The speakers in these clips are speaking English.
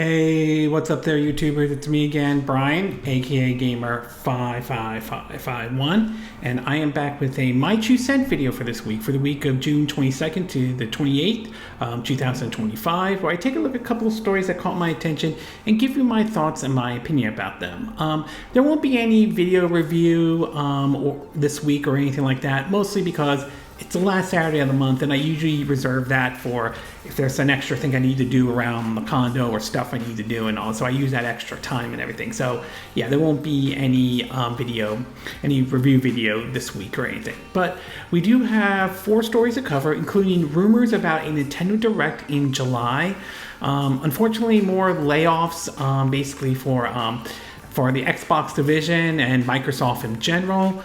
Hey, what's up there, YouTubers? It's me again, Brian, aka Gamer55551, and I am back with a My 2 Cent video for this week, for the week of June 22nd to the 28th, 2025, where I take a look at a couple of stories that caught my attention and give you my thoughts and my opinion about them. There won't be any video review or this week or anything like that, mostly because it's the last Saturday of the month, and I usually reserve that for if there's an extra thing I need to do around the condo or stuff I need to do and all. So I use that extra time and everything. So yeah, there won't be any review video this week or anything. But we do have 4 stories to cover, including rumors about a Nintendo Direct in July. Unfortunately, more layoffs, basically for the Xbox division and Microsoft in general.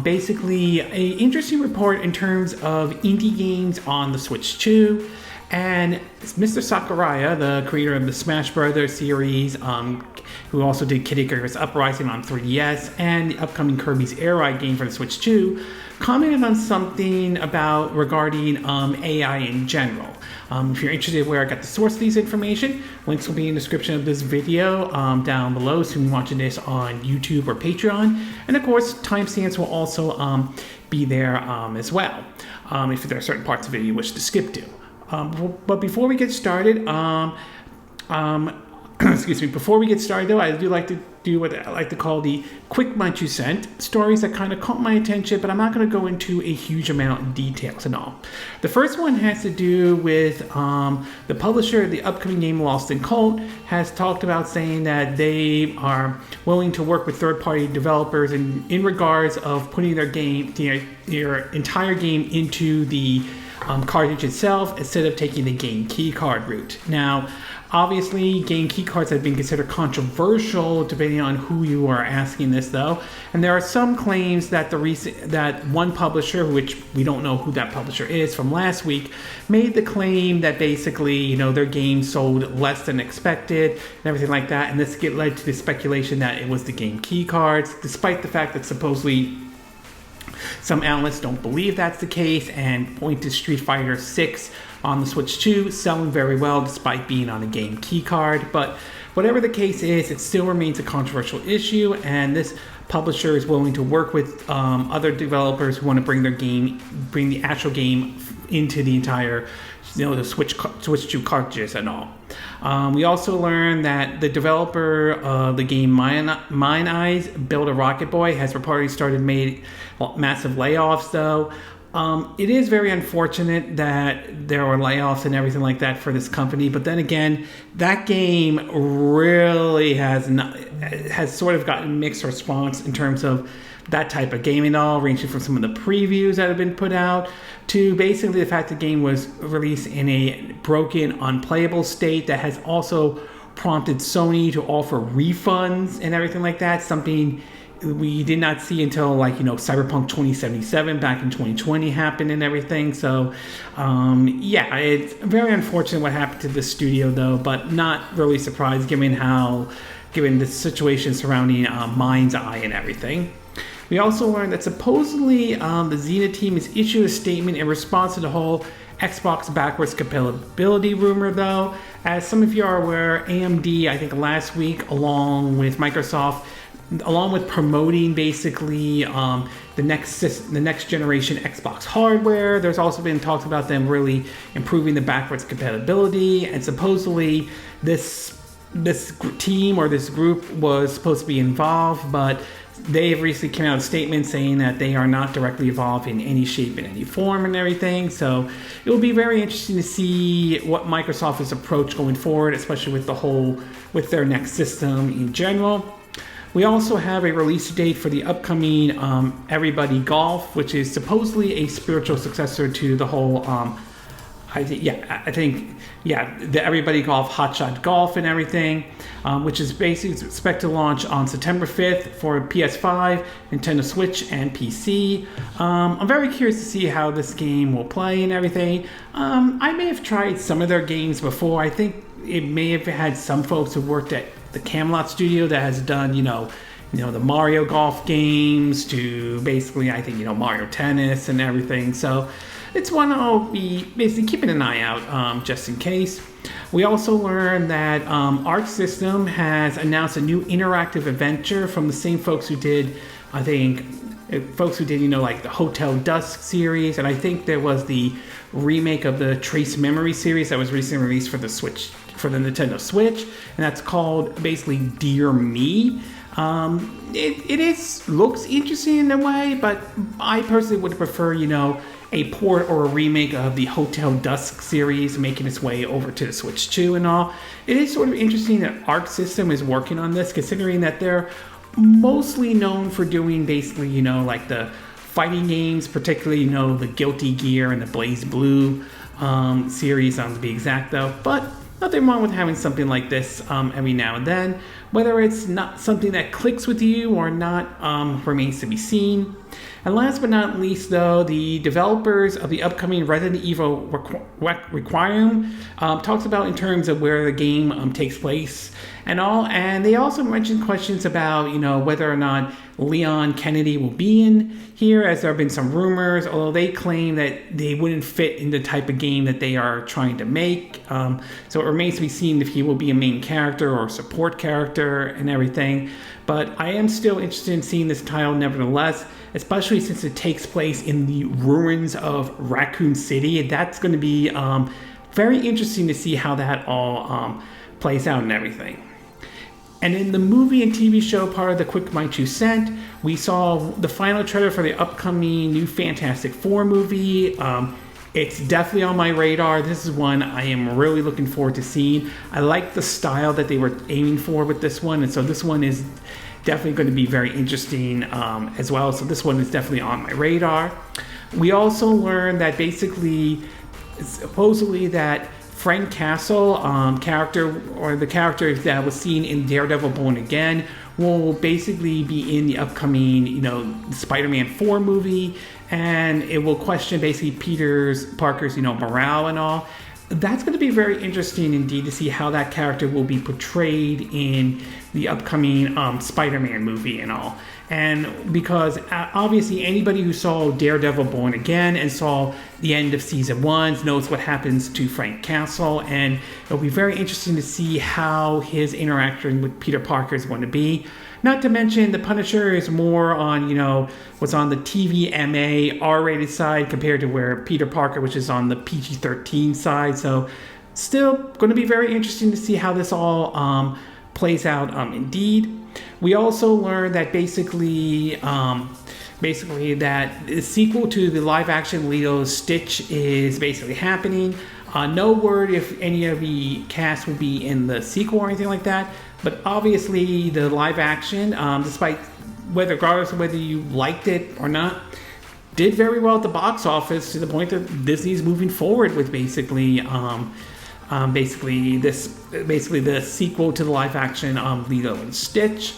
Basically, an interesting report in terms of indie games on the Switch 2. And Mr. Sakurai, the creator of the Smash Brothers series, who also did Kid Icarus Uprising on 3DS and the upcoming Kirby's Air Ride game for the Switch 2, commented on something regarding AI in general. If you're interested in where I got the source of these information, links will be in the description of this video down below, so you're watching this on YouTube or Patreon. And of course, timestamps will also be there as well, if there are certain parts of it you wish to skip to. But before we get started, excuse me, before we get started though, I do like to do what I like to call the quick My 2 Cent, stories that kind of caught my attention, but I'm not going to go into a huge amount of details and all. The first one has to do with the publisher of the upcoming game Lost in Cult has talked about saying that they are willing to work with third-party developers in regards of putting their entire game into the cartridge itself instead of taking the game key card route. Now, obviously, game key cards have been considered controversial depending on who you are asking this, though. And there are some claims that that one publisher, which we don't know who that publisher is from last week, made the claim that basically, their game sold less than expected and everything like that. And this led to the speculation that it was the game key cards, despite the fact that supposedly some analysts don't believe that's the case and point to Street Fighter 6 on the Switch 2 selling very well despite being on a game key card. But whatever the case is, it still remains a controversial issue, and this publisher is willing to work with other developers who want to bring the actual game into the entire, the Switch 2 cartridges and all. We also learned that the developer of the game Mine Eyes, Build a Rocket Boy, has reportedly started massive layoffs, though. It is very unfortunate that there were layoffs and everything like that for this company, but then again, that game really has sort of gotten mixed response in terms of that type of game and all, ranging from some of the previews that have been put out to basically the fact the game was released in a broken, unplayable state that has also prompted Sony to offer refunds and everything like that, something we did not see until Cyberpunk 2077 back in 2020 happened and everything. So yeah, it's very unfortunate what happened to the studio though, but not really surprised given the situation surrounding Mind's Eye and everything. We also learned that supposedly the Xena team has issued a statement in response to the whole Xbox backwards compatibility rumor, though. As some of you are aware, AMD, I think last week, along with Microsoft, along with promoting basically the next generation Xbox hardware, there's also been talks about them really improving the backwards compatibility, and supposedly this team or this group was supposed to be involved, but they have recently come out with a statement saying that they are not directly involved in any shape, in any form and everything. So it will be very interesting to see what Microsoft's approach going forward, especially with their next system in general. We also have a release date for the upcoming Everybody Golf, which is supposedly a spiritual successor to the whole the Everybody Golf Hotshot Golf and everything, which is basically expected to launch on September 5th for PS5, Nintendo Switch, and PC. I'm very curious to see how this game will play and everything. I may have tried some of their games before. I think it may have had some folks who worked at the Aulx Studio that has done, the Mario Golf games to basically, I think, Mario Tennis and everything. So it's one I'll be basically keeping an eye out just in case. We also learned that Aulx System has announced a new interactive adventure from the same folks who did, I think, like the Hotel Dusk series, and I think there was the remake of the Trace Memory series that was recently released for the Nintendo Switch, and that's called basically Dear Me. It looks interesting in a way, but I personally would prefer, a port or a remake of the Hotel Dusk series making its way over to the Switch 2 and all. It is sort of interesting that Aulx System is working on this, considering that they're mostly known for doing basically, like the fighting games, particularly, the Guilty Gear and the Blaze Blue series, to be exact though. But nothing wrong with having something like this every now and then. Whether it's not something that clicks with you or not remains to be seen. And last but not least, though, the developers of the upcoming Resident Evil Requiem talks about in terms of where the game takes place and all. And they also mentioned questions about, whether or not Leon Kennedy will be in here, as there have been some rumors, although they claim that they wouldn't fit in the type of game that they are trying to make. So it remains to be seen if he will be a main character or support character and everything. But I am still interested in seeing this title nevertheless, especially since it takes place in the ruins of Raccoon City. And that's going to be very interesting to see how that all plays out and everything. And in the movie and TV show part of the Quick My 2 Cent, we saw the final trailer for the upcoming new Fantastic Four movie. It's definitely on my radar. This is one I am really looking forward to seeing. I like the style that they were aiming for with this one, and so this one is definitely going to be very interesting as well. So this one is definitely on my radar. We also learned that supposedly that Frank Castle character, or the character that was seen in Daredevil Born Again, will basically be in the upcoming, Spider-Man 4 movie, and it will question basically Parker's, morale and all. That's going to be very interesting indeed to see how that character will be portrayed in the upcoming Spider-Man movie and all. And because obviously anybody who saw Daredevil Born Again and saw the end of season 1 knows what happens to Frank Castle, and it'll be very interesting to see how his interaction with Peter Parker is going to be. Not to mention, the Punisher is more on, what's on the TVMA R-rated side compared to where Peter Parker, which is on the PG-13 side. So still going to be very interesting to see how this all plays out indeed. We also learned that basically that the sequel to the live-action Lilo Stitch is basically happening. No word if any of the cast will be in the sequel or anything like that. But obviously, the live action, regardless of whether you liked it or not, did very well at the box office, to the point that Disney's moving forward with basically the sequel to the live action Lilo and Stitch.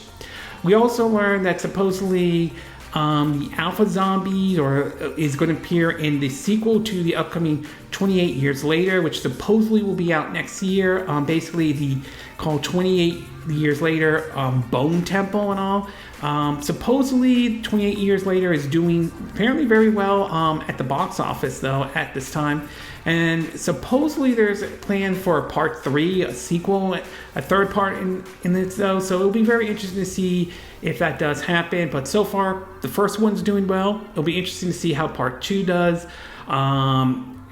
We also learned that supposedly the Alpha Zombies is going to appear in the sequel to the upcoming 28 Years Later, which supposedly will be out next year. Called 28 Years Later Bone Temple and all. Supposedly 28 Years Later is doing apparently very well at the box office though at this time. And supposedly there's a plan for a part 3, a sequel, a third part in it though. So it'll be very interesting to see if that does happen. But so far, the first one's doing well. It'll be interesting to see how part 2 does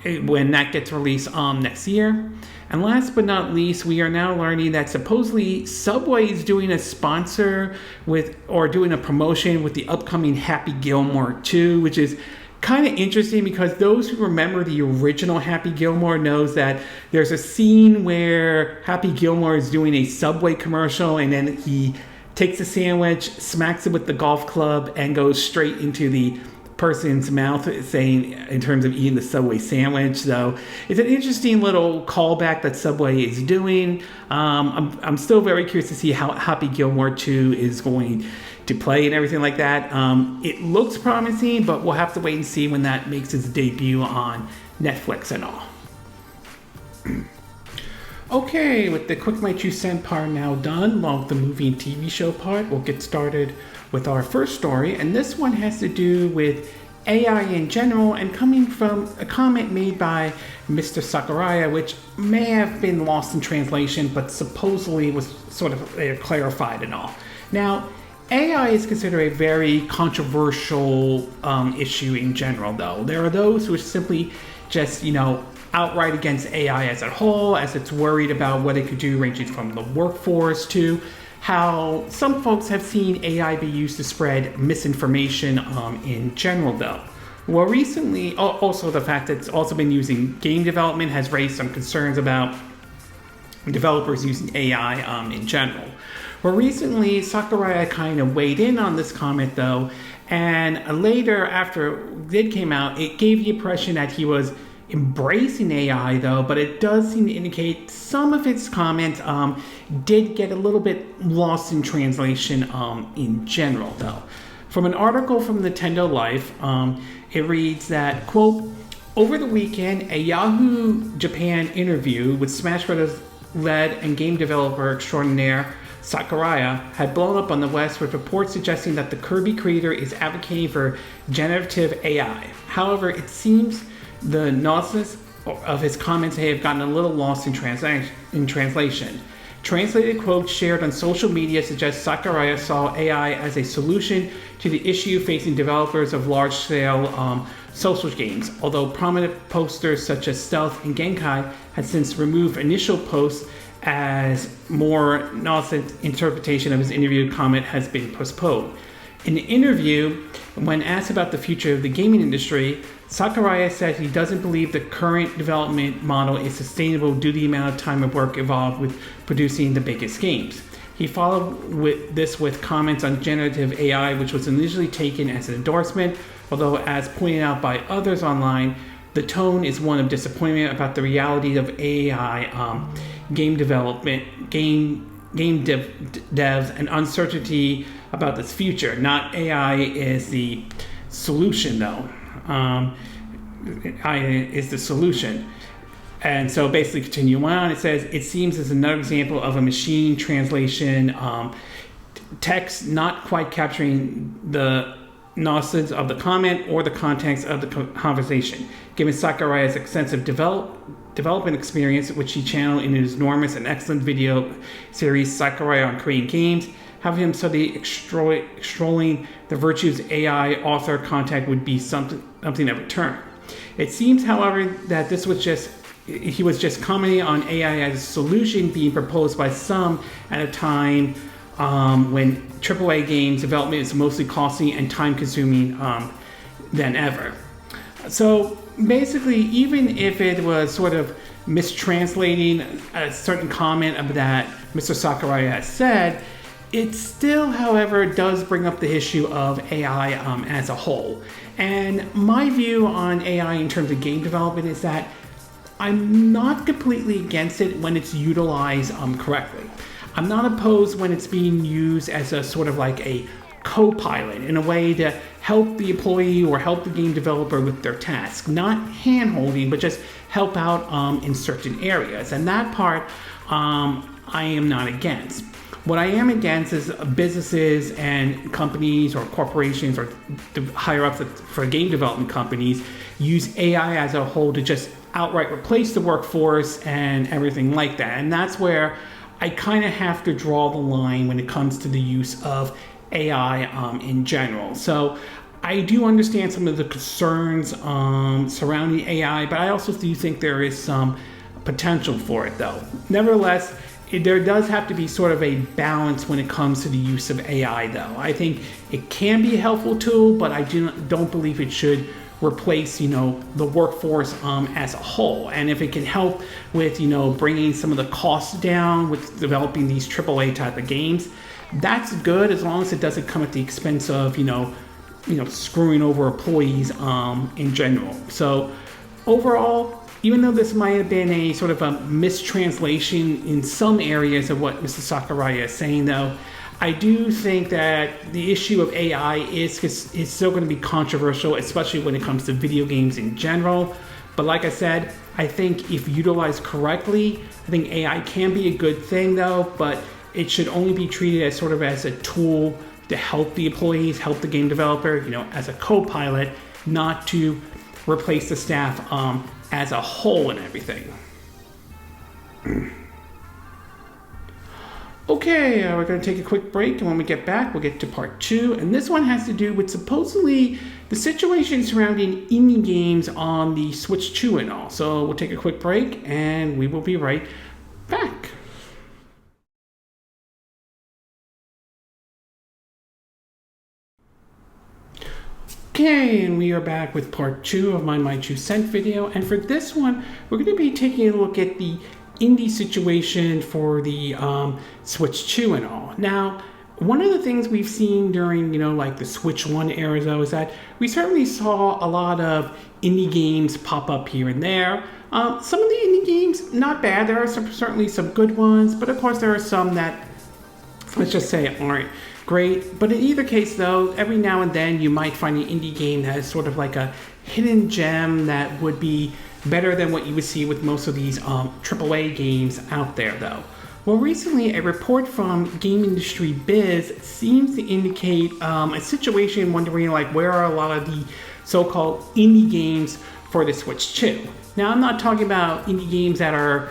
when that gets released next year. And last but not least, we are now learning that supposedly Subway is doing a sponsor doing a promotion with the upcoming Happy Gilmore 2, which is kind of interesting because those who remember the original Happy Gilmore knows that there's a scene where Happy Gilmore is doing a Subway commercial, and then he takes a sandwich, smacks it with the golf club, and goes straight into the person's mouth, saying in terms of eating the Subway sandwich. So it's an interesting little callback that Subway is doing. I'm still very curious to see how Happy Gilmore 2 is going to play and everything like that. It looks promising, but we'll have to wait and see when that makes its debut on Netflix and all. Okay, with the Quick My 2 Cent part now done, along with the movie and TV show part, we'll get started with our first story. And this one has to do with AI in general, and coming from a comment made by Mr. Sakurai, which may have been lost in translation, but supposedly was sort of clarified and all. Now, AI is considered a very controversial issue in general, though. There are those who are simply just, outright against AI as a whole, as it's worried about what it could do, ranging from the workforce to how some folks have seen AI be used to spread misinformation in general, though. Well, recently, also the fact that it's also been used in game development has raised some concerns about developers using AI in general. Well, recently, Sakurai kind of weighed in on this comment, though, and later, after it came out, it gave the impression that he was embracing AI, though, but it does seem to indicate some of its comments did get a little bit lost in translation in general, though. From an article from Nintendo Life, it reads that, quote, over the weekend, a Yahoo Japan interview with Smash Bros. Lead and game developer extraordinaire Sakurai had blown up on the West with reports suggesting that the Kirby creator is advocating for generative AI. However, it seems the nuances of his comments may have gotten a little lost in translation. Translated quotes shared on social media suggest Sakurai saw AI as a solution to the issue facing developers of large-scale social games, although prominent posters such as Stealth and Genkai had since removed initial posts as more nonsense interpretation of his interview comment has been postponed. In the interview, when asked about the future of the gaming industry, Sakurai said he doesn't believe the current development model is sustainable due to the amount of time and work involved with producing the biggest games. He followed with comments on generative AI, which was initially taken as an endorsement, although as pointed out by others online, the tone is one of disappointment about the reality of AI game development, devs, and uncertainty about its future. Not AI is the solution, though. AI is the solution. And so basically continue on, it says, it seems as another example of a machine translation, text not quite capturing the nuances of the comment or the context of the conversation. Given Sakurai's extensive development experience, which he channeled in his enormous and excellent video series Sakurai on Creating Games, having him study extolling the virtues of AI author contact would be something of a return. It seems, however, that he was just commenting on AI as a solution being proposed by some at a time when AAA games development is mostly costly and time-consuming than ever. So basically, even if it was sort of mistranslating a certain comment that Mr. Sakurai has said, it still, however, does bring up the issue of AI as a whole. And my view on AI in terms of game development is that I'm not completely against it when it's utilized correctly. I'm not opposed when it's being used as a sort of like a co-pilot in a way to help the employee or help the game developer with their task. Not hand-holding, but just help out in certain areas. And that part I am not against. What I am against is businesses and companies or corporations or the higher ups for game development companies use AI as a whole to just outright replace the workforce and everything like that. And that's where I kind of have to draw the line when it comes to the use of AI in general. So I do understand some of the concerns surrounding AI, but I also do think there is some potential for it, though. Nevertheless, there does have to be sort of a balance when it comes to the use of AI, though. I think it can be a helpful tool, but I don't believe it should replace, the workforce as a whole. And if it can help with, bringing some of the costs down with developing these AAA type of games, that's good as long as it doesn't come at the expense of, screwing over employees in general. So overall, even though this might have been a sort of a mistranslation in some areas of what Mr. Sakurai is saying, though, I do think that the issue of AI is still going to be controversial, especially when it comes to video games in general. But like I said, I think if utilized correctly, I think AI can be a good thing, though, but it should only be treated as sort of as a tool to help the employees, help the game developer, as a co-pilot, not to replace the staff as a whole and everything. Okay, we're going to take a quick break, and when we get back, we'll get to part 2. And this one has to do with supposedly the situation surrounding indie games on the Switch 2 and all. So we'll take a quick break, and we will be right back. Okay, and we are back with part 2 of my 2 cent video. And for this one, we're going to be taking a look at the indie situation for the Switch 2 and all. Now, one of the things we've seen during, like the Switch 1 era, though, is that we certainly saw a lot of indie games pop up here and there. Some of the indie games, not bad. There are certainly some good ones, but of course there are some that, let's just say, aren't great. But in either case, though, every now and then you might find an indie game that is sort of like a hidden gem that would be better than what you would see with most of these AAA games out there, though. Well, recently, a report from Game Industry Biz seems to indicate a situation wondering, like, where are a lot of the so-called indie games for the Switch 2? Now, I'm not talking about indie games that are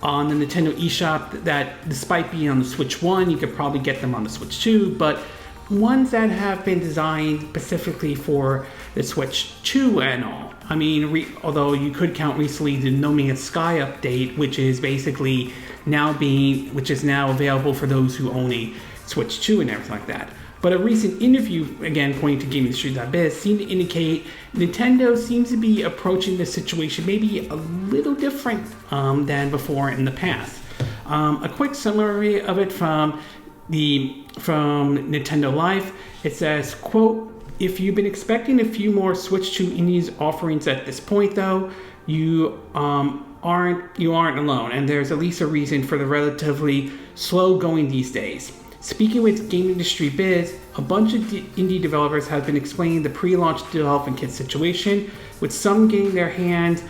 on the Nintendo eShop that, despite being on the Switch 1, you could probably get them on the Switch 2, but ones that have been designed specifically for the Switch 2 and all. I mean, although you could count recently the No Man's Sky update, which is basically now available for those who own a Switch 2 and everything like that. But a recent interview, again pointing to GameIndustry.biz, seemed to indicate Nintendo seems to be approaching this situation maybe a little different than before in the past. A quick summary of it from Nintendo Life, it says, quote, "If you've been expecting a few more Switch 2 indies offerings at this point, though, you aren't alone, and there's at least a reason for the relatively slow going these days." Speaking with Game Industry Biz, a bunch of indie developers have been explaining the pre-launch development kit situation, with some getting their hands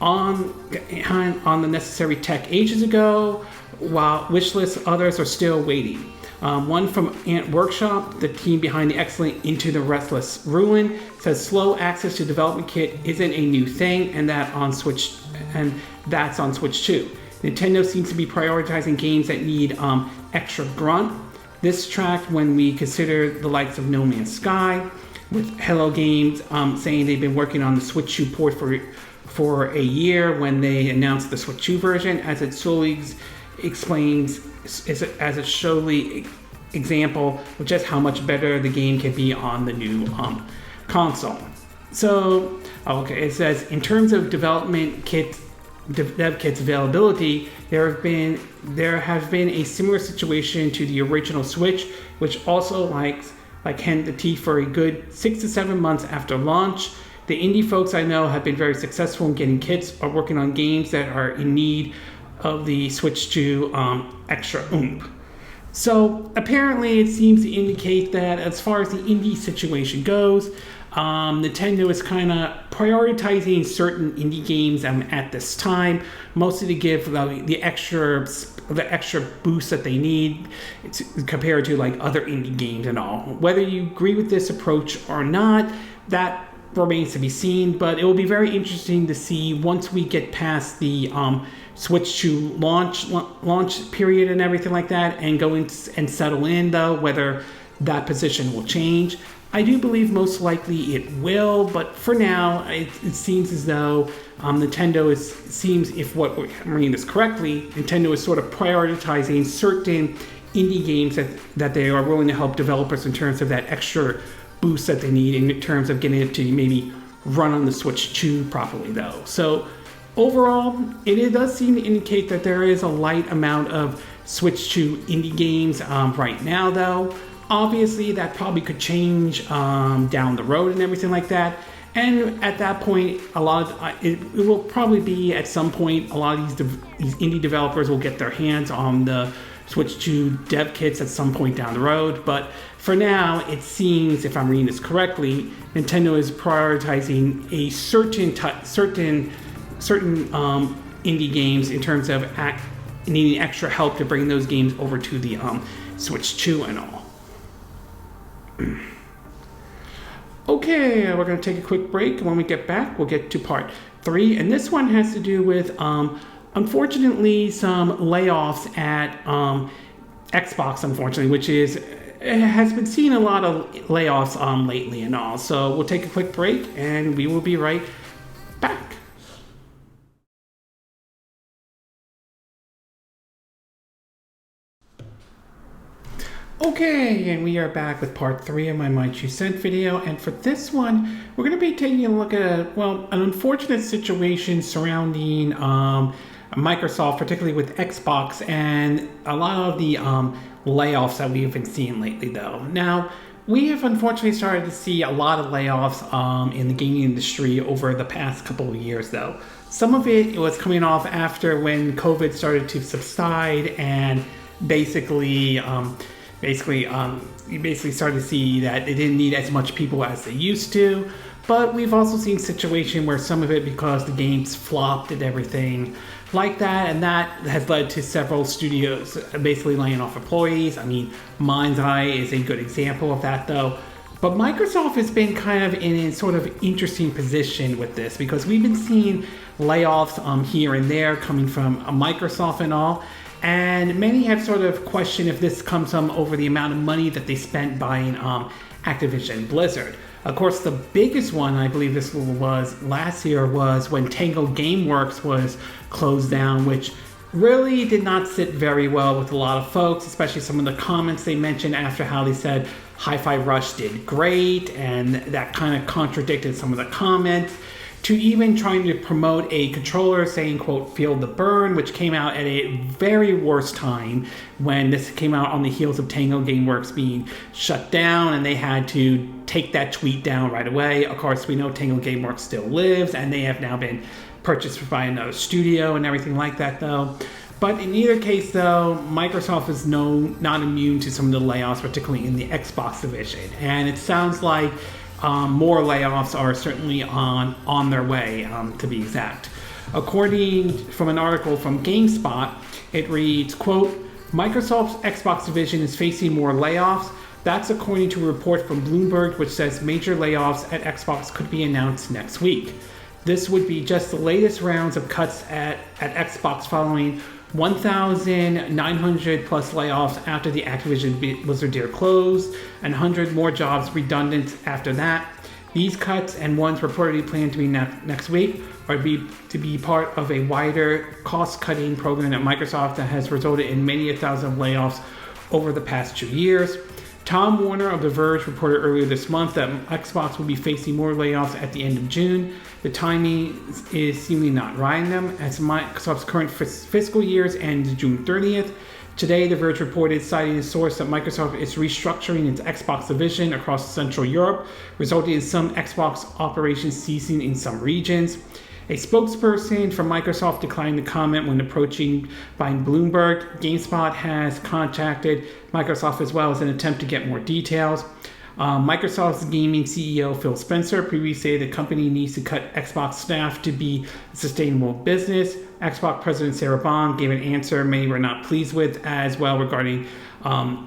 on the necessary tech ages ago, while wishlist others are still waiting. One from Ant Workshop, the team behind the excellent Into the Restless Ruin, says slow access to development kit isn't a new thing, and that's on Switch 2. Nintendo seems to be prioritizing games that need extra grunt. This tracked when we consider the likes of No Man's Sky, with Hello Games saying they've been working on the Switch 2 port for a year when they announced the Switch 2 version, as it solely explains as a showly example of just how much better the game can be on the new console. So, okay, it says in terms of development kit, dev kits availability, there has been a similar situation to the original Switch, which also hand the teeth for a good 6 to 7 months after launch. The indie folks I know have been very successful in getting kits or working on games that are in need of the Switch 2 extra oomph. So apparently it seems to indicate that as far as the indie situation goes, Nintendo is kind of prioritizing certain indie games at this time, mostly to give the extra boost that they need compared to like other indie games and all. Whether you agree with this approach or not, that remains to be seen, but it will be very interesting to see once we get past the Switch 2 launch period and everything like that, and go in and settle in, though, whether that position will change. I do believe most likely it will, but for now, it seems as though Nintendo if I'm reading this correctly, Nintendo is sort of prioritizing certain indie games that they are willing to help developers in terms of that extra boost that they need in terms of getting it to maybe run on the Switch 2 properly, though. So overall, it does seem to indicate that there is a light amount of Switch 2 indie games right now, though. Obviously, that probably could change down the road and everything like that. And at that point, it will probably be at some point, a lot of these indie developers will get their hands on the Switch 2 dev kits at some point down the road. But for now, it seems, if I'm reading this correctly, Nintendo is prioritizing a certain indie games in terms of needing extra help to bring those games over to the Switch 2 and all. Okay, we're going to take a quick break. When we get back, we'll get to part 3. And this one has to do with, unfortunately, some layoffs at Xbox, unfortunately, which has been seeing a lot of layoffs lately and all. So we'll take a quick break, and we will be right back. Okay, and we are back with part 3 of my My 2 Cent video, and for this one, we're going to be taking a look at, well, an unfortunate situation surrounding Microsoft, particularly with Xbox, and a lot of the layoffs that we've been seeing lately, though. Now, we have unfortunately started to see a lot of layoffs in the gaming industry over the past couple of years, though. Some of it was coming off after when COVID started to subside, and basically, you basically started to see that they didn't need as much people as they used to. But we've also seen situation where some of it, because the games flopped and everything like that, and that has led to several studios basically laying off employees. I mean, Mind's Eye is a good example of that, though. But Microsoft has been kind of in a sort of interesting position with this, because we've been seeing layoffs here and there coming from Microsoft and all. And many have sort of questioned if this comes from over the amount of money that they spent buying Activision Blizzard. Of course, the biggest one, I believe this was last year, was when Tango Gameworks was closed down, which really did not sit very well with a lot of folks, especially some of the comments they mentioned after how they said Hi-Fi Rush did great, and that kind of contradicted some of the comments, to even trying to promote a controller saying, quote, feel the burn, which came out at a very worst time when this came out on the heels of Tango Gameworks being shut down, and they had to take that tweet down right away. Of course, we know Tango Gameworks still lives, and they have now been purchased by another studio and everything like that, though. But in either case, though, Microsoft is not immune to some of the layoffs, particularly in the Xbox division. And it sounds like more layoffs are certainly on their way, to be exact. According from an article from GameSpot, it reads, quote, Microsoft's Xbox division is facing more layoffs. That's according to a report from Bloomberg, which says major layoffs at Xbox could be announced next week. This would be just the latest rounds of cuts at Xbox following 1,900 plus layoffs after the Activision Blizzard deal closed, and 100 more jobs redundant after that. These cuts, and ones reportedly planned to be next week, are to be part of a wider cost-cutting program at Microsoft that has resulted in many thousands of layoffs over the past 2 years. Tom Warner of The Verge reported earlier this month that Xbox will be facing more layoffs at the end of June. The timing is seemingly not riding them, as Microsoft's current fiscal years end June 30th. Today, The Verge reported, citing a source, that Microsoft is restructuring its Xbox division across Central Europe, resulting in some Xbox operations ceasing in some regions. A spokesperson from Microsoft declined to comment when approaching by Bloomberg. GameSpot has contacted Microsoft as well as an attempt to get more details. Microsoft's gaming CEO Phil Spencer previously said the company needs to cut Xbox staff to be a sustainable business. Xbox President Sarah Bond gave an answer many were not pleased with as well regarding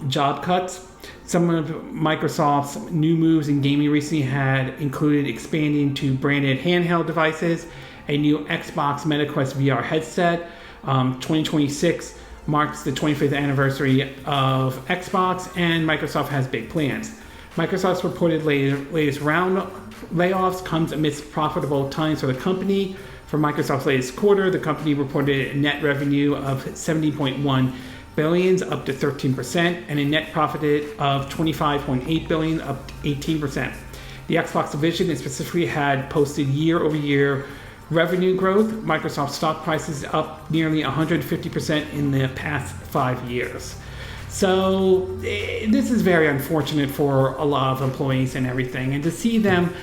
job cuts. Some of Microsoft's new moves in gaming recently had included expanding to branded handheld devices, a new Xbox MetaQuest VR headset. 2026 marks the 25th anniversary of Xbox, and Microsoft has big plans. Microsoft's reported latest round layoffs comes amidst profitable times for the company. For Microsoft's latest quarter, the company reported a net revenue of $70.1 billion, up to 13%, and a net profit of $25.8 billion, up to 18%. The Xbox division specifically had posted year-over-year revenue growth. Microsoft stock prices up nearly 150% in the past 5 years. So this is very unfortunate for a lot of employees and everything, and to see them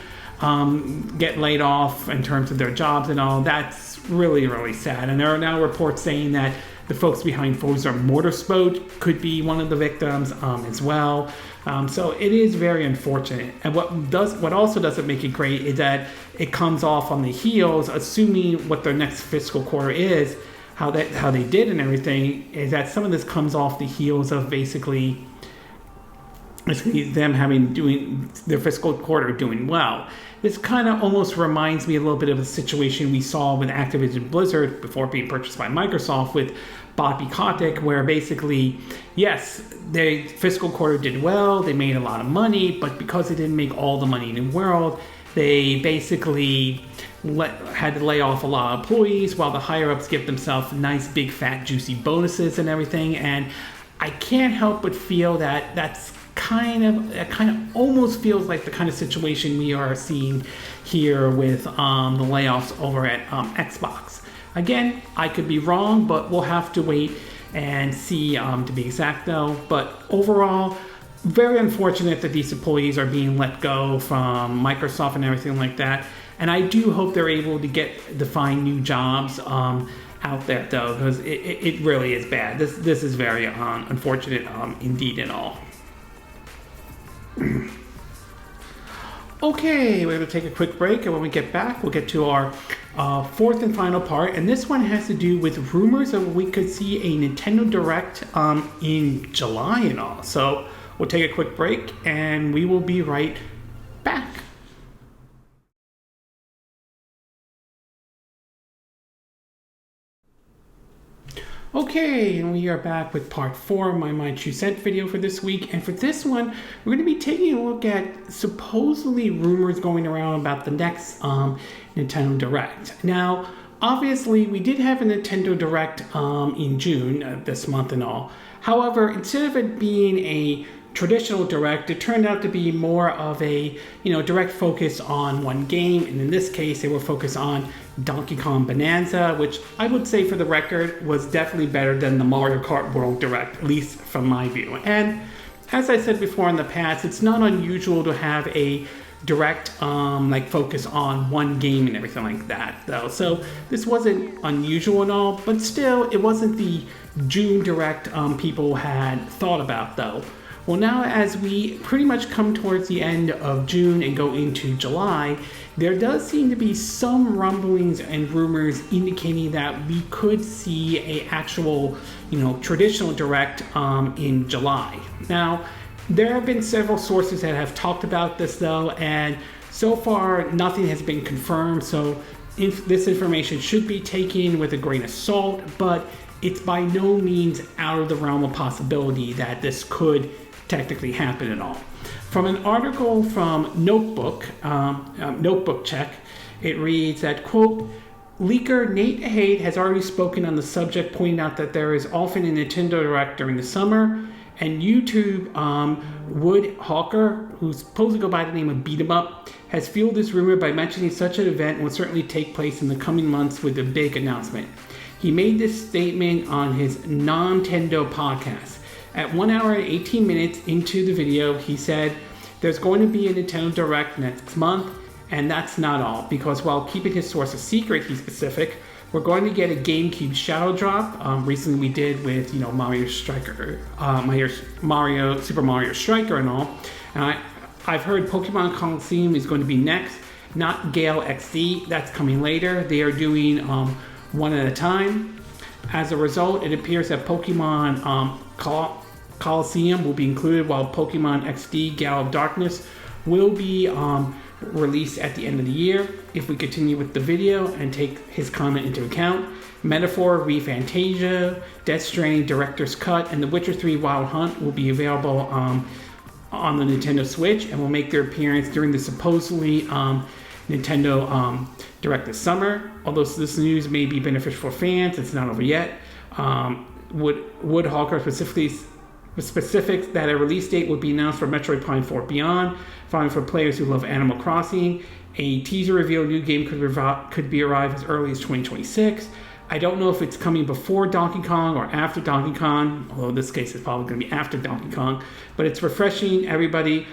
get laid off in terms of their jobs and all, that's really, really sad. And there are now reports saying that the folks behind Forza Motorsport could be one of the victims as well. So it is very unfortunate. And what also doesn't make it great is that it comes off on the heels, assuming what their next fiscal quarter is, how they did and everything, is that some of this comes off the heels of basically them doing their fiscal quarter doing well. This kind of almost reminds me a little bit of a situation we saw with Activision Blizzard before being purchased by Microsoft with Bobby Kotick, where basically, yes, their fiscal quarter did well, they made a lot of money, but because they didn't make all the money in the world, they basically had to lay off a lot of employees while the higher-ups give themselves nice, big, fat, juicy bonuses and everything. And I can't help but feel that that's kind of almost feels like the kind of situation we are seeing here with the layoffs over at Xbox. Again, I could be wrong, but we'll have to wait and see to be exact though. But overall, very unfortunate that these employees are being let go from Microsoft and everything like that. And I do hope they're able to find new jobs out there though, because it really is bad. This is very unfortunate indeed and all. Okay, we're going to take a quick break, and when we get back, we'll get to our fourth and final part. And this one has to do with rumors that we could see a Nintendo Direct in July and all. So we'll take a quick break, and we will be right back. Okay, and we are back with part 4 of my 2 cent video for this week. And for this one, we're going to be taking a look at supposedly rumors going around about the next Nintendo Direct. Now, obviously, we did have a Nintendo Direct in June this month and all. However, instead of it being a traditional Direct, it turned out to be more of a direct focus on one game, and in this case they were focused on Donkey Kong Bonanza, which I would say for the record was definitely better than the Mario Kart World Direct, at least from my view. And as I said before in the past, it's not unusual to have a direct focus on one game and everything like that though, so this wasn't unusual and all, but still it wasn't the June Direct people had thought about though. Well, now as we pretty much come towards the end of June and go into July, there does seem to be some rumblings and rumors indicating that we could see a actual, traditional Direct in July. Now, there have been several sources that have talked about this though, and so far nothing has been confirmed, so this information should be taken with a grain of salt, but it's by no means out of the realm of possibility that this could technically happen at all. From an article from Notebook Check, it reads that, quote, leaker Nate Haid has already spoken on the subject, pointing out that there is often a Nintendo Direct during the summer, and YouTube Wood Hawker, who's supposed to go by the name of Beat 'em Up, has fueled this rumor by mentioning such an event will certainly take place in the coming months with a big announcement. He made this statement on his Nintendo podcast. At 1 hour and 18 minutes into the video, he said, there's going to be a Nintendo Direct next month, and that's not all, because while keeping his source a secret, he's specific, we're going to get a GameCube Shadow Drop. Recently we did with, Mario Striker, Super Mario Striker and all. And I've heard Pokemon Coliseum is going to be next, not Gale XD, that's coming later. They are doing one at a time. As a result, it appears that Pokemon Coliseum will be included, while Pokemon XD Gale of Darkness will be released at the end of the year. If we continue with the video and take his comment into account, Metaphor, ReFantasia, Death Stranding Director's Cut, and The Witcher 3 Wild Hunt will be available on the Nintendo Switch and will make their appearance during the supposedly Nintendo Direct this summer. Although this news may be beneficial for fans, it's not over yet. Woodhawker specifics that a release date would be announced for Metroid Prime 4 Beyond, following for players who love Animal Crossing. A teaser reveal new game could be arrive as early as 2026. I don't know if it's coming before Donkey Kong or after Donkey Kong, although in this case it's probably going to be after Donkey Kong, but it's refreshing everybody.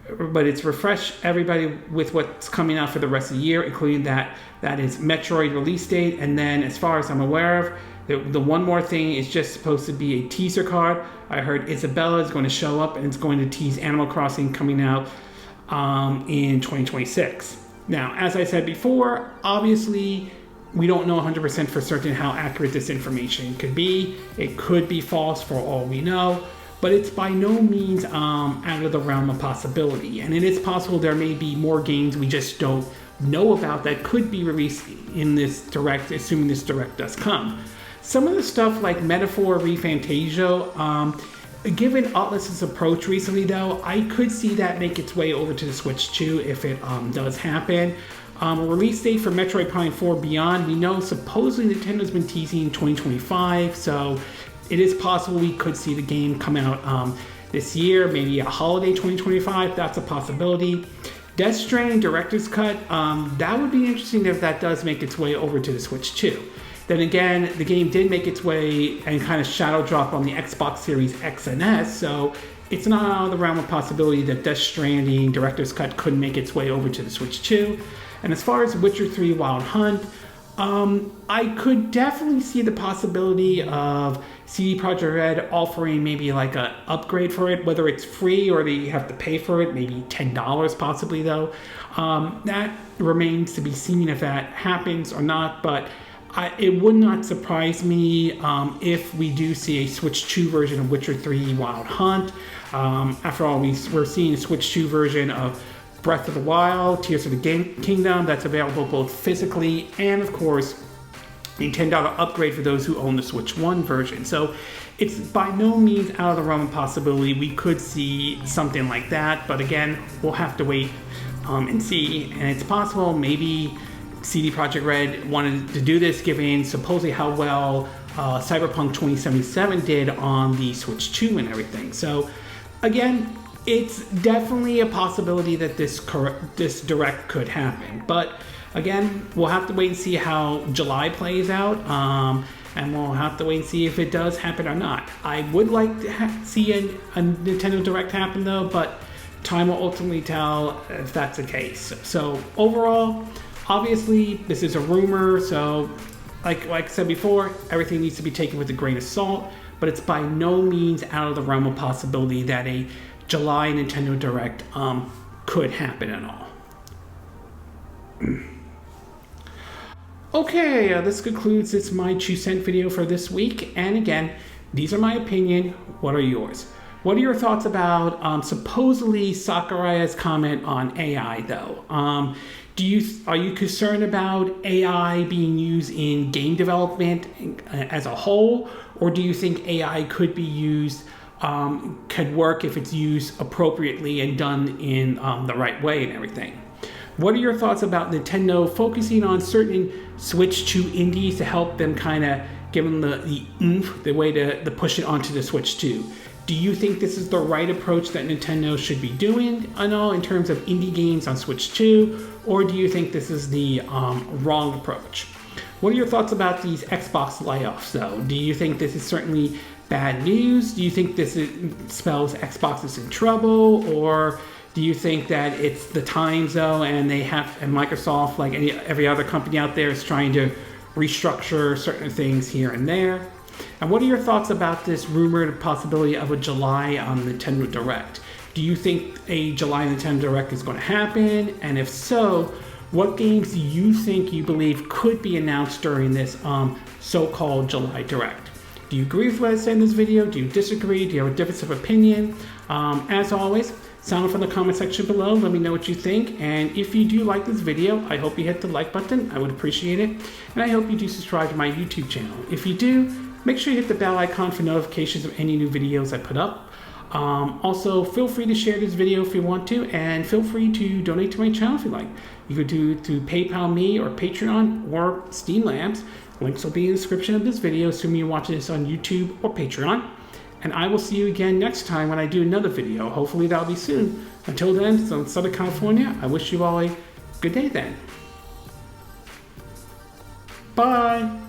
Refresh everybody with what's coming out for the rest of the year, including that is Metroid release date. And then, as far as I'm aware of, the one more thing is just supposed to be a teaser card. I heard Isabella is going to show up and it's going to tease Animal Crossing coming out in 2026. Now, as I said before, obviously we don't know 100% for certain how accurate this information could be. It could be false for all we know. but it's by no means out of the realm of possibility. And it is possible there may be more games we just don't know about that could be released in this direct, assuming this direct does come. Some of the stuff like Metaphor ReFantazio, given Aulx's approach recently though, I could see that make its way over to the Switch 2 if it does happen. A release date for Metroid Prime 4 Beyond, we know supposedly Nintendo's been teasing 2025, so it is possible we could see the game come out this year, maybe a holiday 2025, that's a possibility. Death Stranding Director's Cut, that would be interesting if that does make its way over to the Switch 2. Then again, the game did make its way and kind of shadow drop on the Xbox Series X and S, so it's not out of the realm of possibility that Death Stranding Director's Cut could make its way over to the Switch 2. And as far as Witcher 3 Wild Hunt, I could definitely see the possibility of CD Projekt Red offering maybe like an upgrade for it, whether it's free or they have to pay for it, maybe $10 possibly though. That remains to be seen if that happens or not, but it would not surprise me if we do see a Switch 2 version of Witcher 3 Wild Hunt. After all, we're seeing a Switch 2 version of Breath of the Wild, Tears of the Kingdom, that's available both physically and, of course, a $10 upgrade for those who own the Switch 1 version. So it's by no means out of the realm of possibility we could see something like that, but again, we'll have to wait and see. And it's possible maybe CD Projekt Red wanted to do this given supposedly how well Cyberpunk 2077 did on the Switch 2 and everything. So again, it's definitely a possibility that this direct could happen. But again, we'll have to wait and see how July plays out. And we'll have to wait and see if it does happen or not. I would like to see a Nintendo Direct happen though, but time will ultimately tell if that's the case. So overall, obviously, this is a rumor, so like I said before, everything needs to be taken with a grain of salt, but it's by no means out of the realm of possibility that a July Nintendo Direct could happen at all. Okay, this concludes this My 2 Cent video for this week, and again, these are my opinion. What are yours? What are your thoughts about supposedly Sakurai's comment on AI though? Are you concerned about AI being used in game development as a whole, or do you think AI could be used, could work if it's used appropriately and done in the right way and everything? What are your thoughts about Nintendo focusing on certain Switch 2 indies to help them kind of give them the oomph, the way to push it onto the Switch 2? Do you think this is the right approach that Nintendo should be doing in terms of indie games on Switch 2, or do you think this is the wrong approach? What are your thoughts about these Xbox layoffs though? Do you think this is certainly bad news? Do you think this spells Xbox is in trouble, or do you think that it's the times though, and Microsoft, like every other company out there, is trying to restructure certain things here and there? And what are your thoughts about this rumored possibility of a July Nintendo Direct? Do you think a July Nintendo Direct is going to happen? And if so, what games do you believe could be announced during this so-called July Direct? Do you agree with what I said in this video? Do you disagree? Do you have a difference of opinion? As always, sound off in the comment section below. Let me know what you think. And if you do like this video, I hope you hit the like button. I would appreciate it. And I hope you do subscribe to my YouTube channel. If you do, make sure you hit the bell icon for notifications of any new videos I put up. Also, feel free to share this video if you want to, and feel free to donate to my channel if you like. You could do to PayPal me or Patreon or Steam Labs. Links will be in the description of this video, assuming you're watching this on YouTube or Patreon. And I will see you again next time when I do another video. Hopefully that'll be soon. Until then, from Southern California, I wish you all a good day then. Bye!